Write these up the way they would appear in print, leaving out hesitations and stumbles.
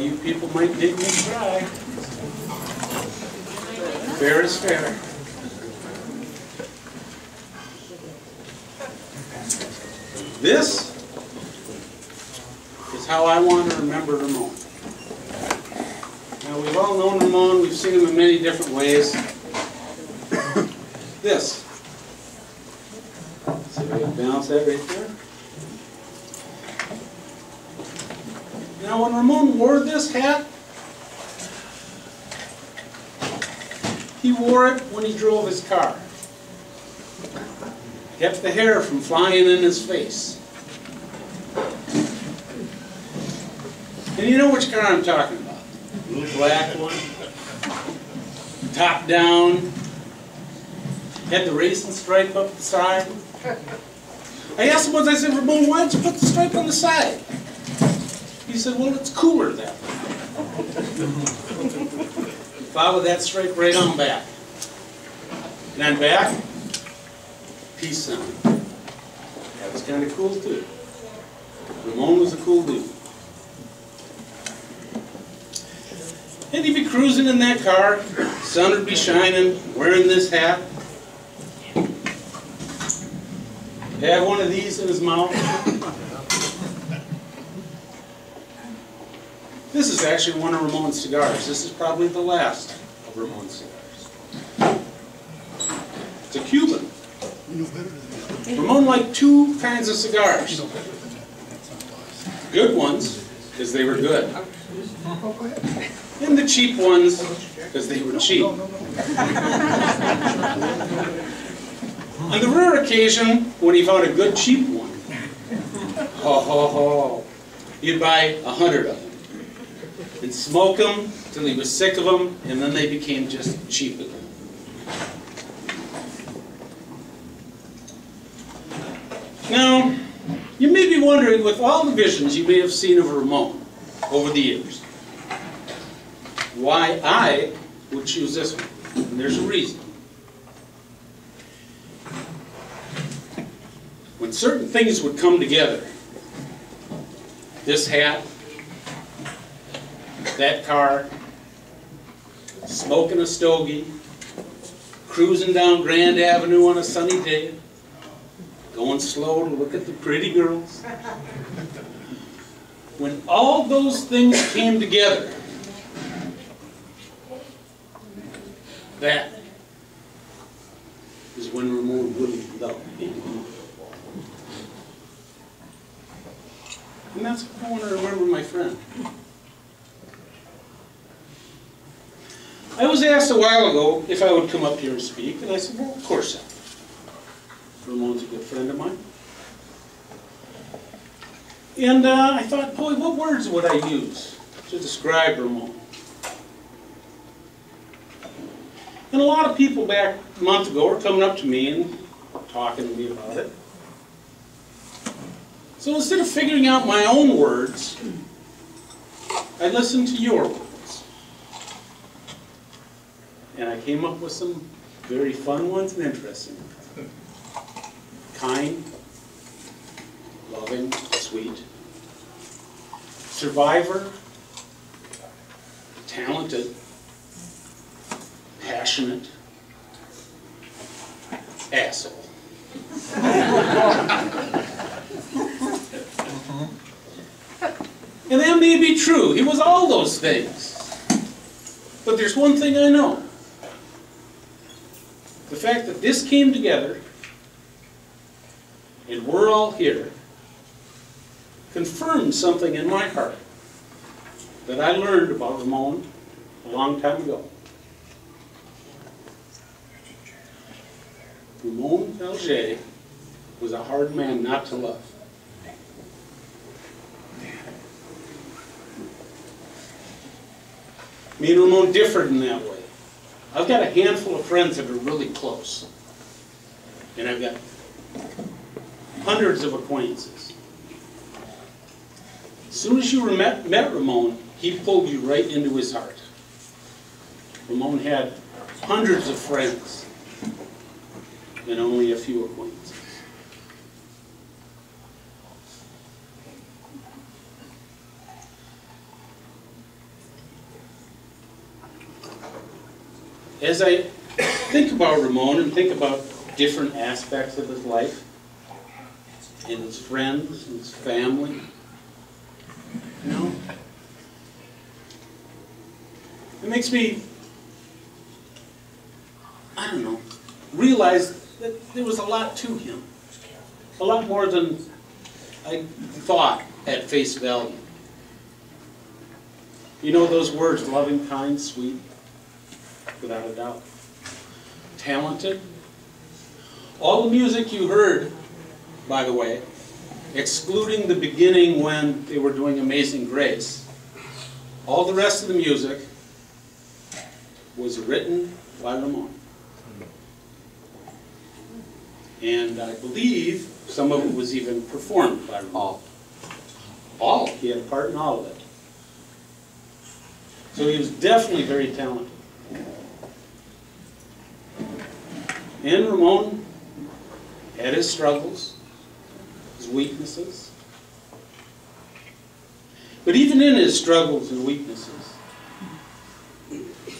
you people might dig me dry. Fair is fair. This is how I want to remember Ramon. Now, we've all known Ramon. We've seen him in many different ways. This. See if I can balance that right there. Now, when Ramon wore this hat, he wore it when he drove his car. Kept the hair from flying in his face. And you know which car I'm talking about? The little black one. Top down. Had the racing stripe up the side. I asked him once, I said, Ramon, why don't you put the stripe on the side? He said, well, it's cooler that way. Follow that stripe right on back. And on back, peace sign. That was kind of cool too. Ramon was a cool dude. And he'd be cruising in that car, sun would be shining, wearing this hat. Have one of these in his mouth. This is actually one of Ramon's cigars. This is probably the last of Ramon's cigars. It's a Cuban. Ramon liked two kinds of cigars. Good ones, because they were good. And the cheap ones, because they were cheap. On the rare occasion, when he found a good cheap one, he'd buy 100 of them. And smoke them till he was sick of them, and then they became just cheap again. Now, you may be wondering, with all the visions you may have seen of Ramon over the years, why I would choose this one. And there's a reason. When certain things would come together, this hat, that car, smoking a stogie, cruising down Grand Avenue on a sunny day, going slow to look at the pretty girls. When all those things came together, that is when Ramon really loved me. And that's how I want to remember my friend. I was asked a while ago if I would come up here and speak, and I said, well, of course I would. Ramon's a good friend of mine. And I thought, boy, what words would I use to describe Ramon? And a lot of people back a month ago were coming up to me and talking to me about it. So instead of figuring out my own words, I listened to your words. And I came up with some very fun ones and interesting ones. Kind, loving, sweet. Survivor, talented, passionate, asshole. And that may be true. He was all those things. But there's one thing I know. The fact that this came together, and we're all here, confirms something in my heart that I learned about Ramon a long time ago. Ramon Valle was a hard man not to love. Me and Ramon differed in that way. I've got a handful of friends that are really close. And I've got hundreds of acquaintances. As soon as you met Ramon, he pulled you right into his heart. Ramon had hundreds of friends and only a few acquaintances. as I think about Ramon and think about different aspects of his life, and his friends, and his family, you know, it makes me, I don't know, realize that there was a lot to him. A lot more than I thought at face value. You know those words, loving, kind, sweet, without a doubt. Talented. All the music you heard, by the way, excluding the beginning when they were doing Amazing Grace, all the rest of the music was written by Ramon. And I believe some of it was even performed by Ramon. All. He had a part in all of it. So he was definitely very talented. And Ramon had his struggles, his weaknesses. But even in his struggles and weaknesses,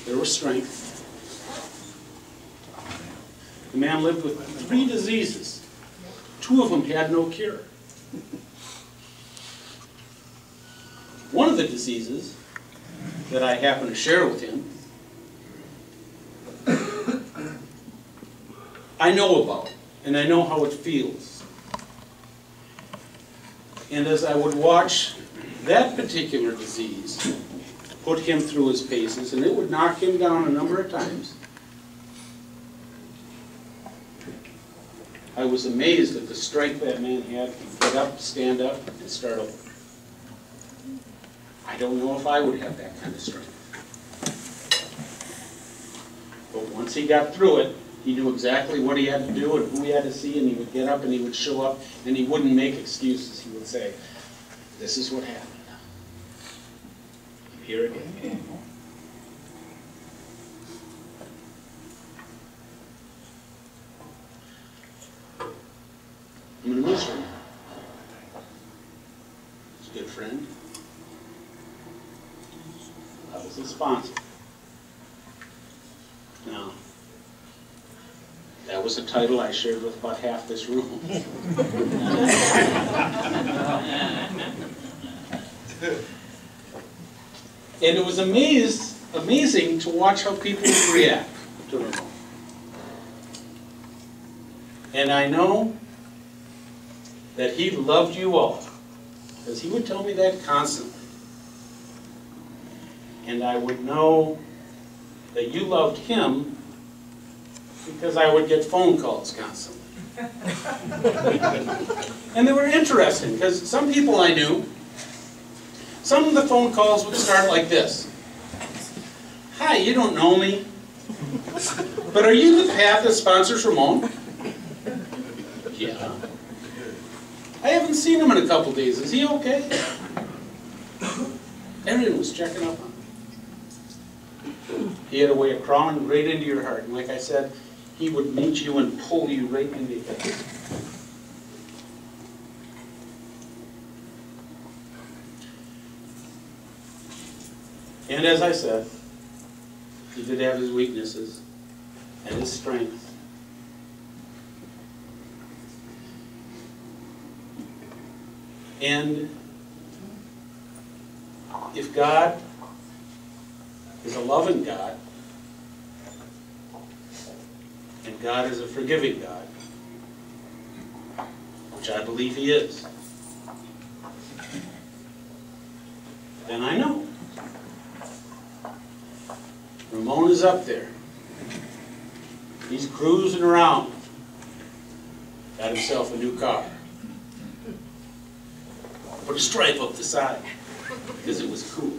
there was strength. The man lived with 3 diseases. 2 of them had no cure. One of the diseases that I happen to share with him, I know about, and I know how it feels. And as I would watch that particular disease put him through his paces, and it would knock him down a number of times, I was amazed at the strength that man had to get up, stand up, and start over. I don't know if I would have that kind of strength. But once he got through it, he knew exactly what he had to do and who he had to see, and he would get up and he would show up, and he wouldn't make excuses. He would say, this is what happened. I'm here again. I'm going to miss him. He's a good friend. I was his sponsor. Now, that was a title I shared with about half this room. And it was amazing to watch how people would react to Ramon. And I know that he loved you all, because he would tell me that constantly. And I would know that you loved him because I would get phone calls constantly. And they were interesting, because some people I knew, some of the phone calls would start like this. Hi, you don't know me, but are you the PATH that sponsors Ramon? Yeah. I haven't seen him in a couple days. Is he okay? Everyone was checking up on him. He had a way of crawling right into your heart. And like I said, he would meet you and pull you right into it. And as I said, he did have his weaknesses and his strengths. And if God is a loving God, and God is a forgiving God, which I believe He is, then I know Ramon is up there. He's cruising around, got himself a new car. Put a stripe up the side, because it was cool.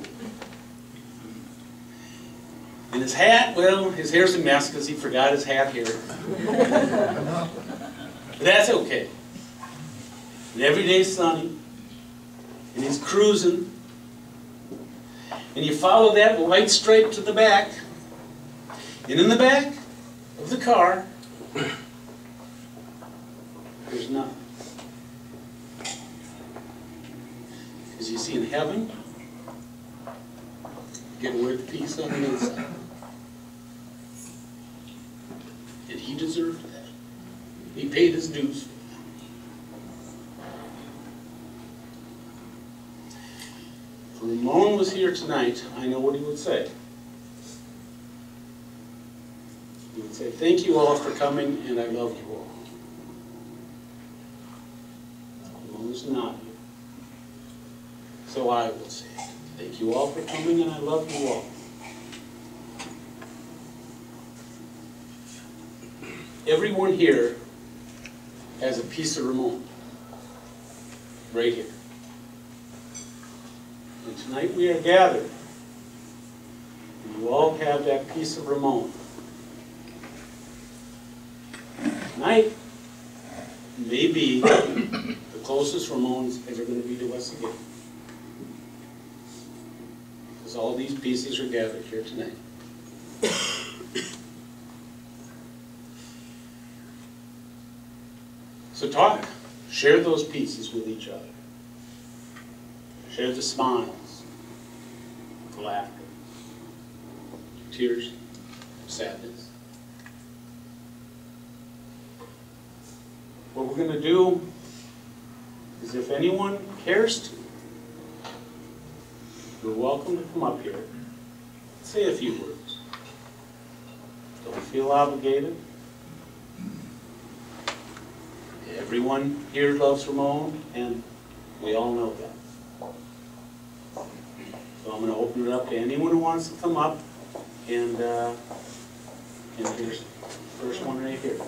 And his hat, well, his hair's a mess because he forgot his hat here. But that's okay. And every day's sunny, and he's cruising. And you follow that white stripe to the back, and in the back of the car, there's nothing. Because you see, in heaven, you get a word of peace on the inside. he deserved that. He paid his dues. If Ramon was here tonight, I know what he would say. He would say, thank you all for coming, and I love you all. Ramon is not here. So I will say it. Thank you all for coming, and I love you all. Everyone here has a piece of Ramon, right here. And tonight we are gathered, and you all have that piece of Ramon. Tonight may be the closest Ramon's ever going to be to us again. Because all these pieces are gathered here tonight. So talk, share those pieces with each other. Share the smiles, the laughter, tears, sadness. What we're going to do is, if anyone cares to, you're welcome to come up here, say a few words. Don't feel obligated. Everyone here loves Ramon, and we all know that. So I'm going to open it up to anyone who wants to come up, and here's the first one right here.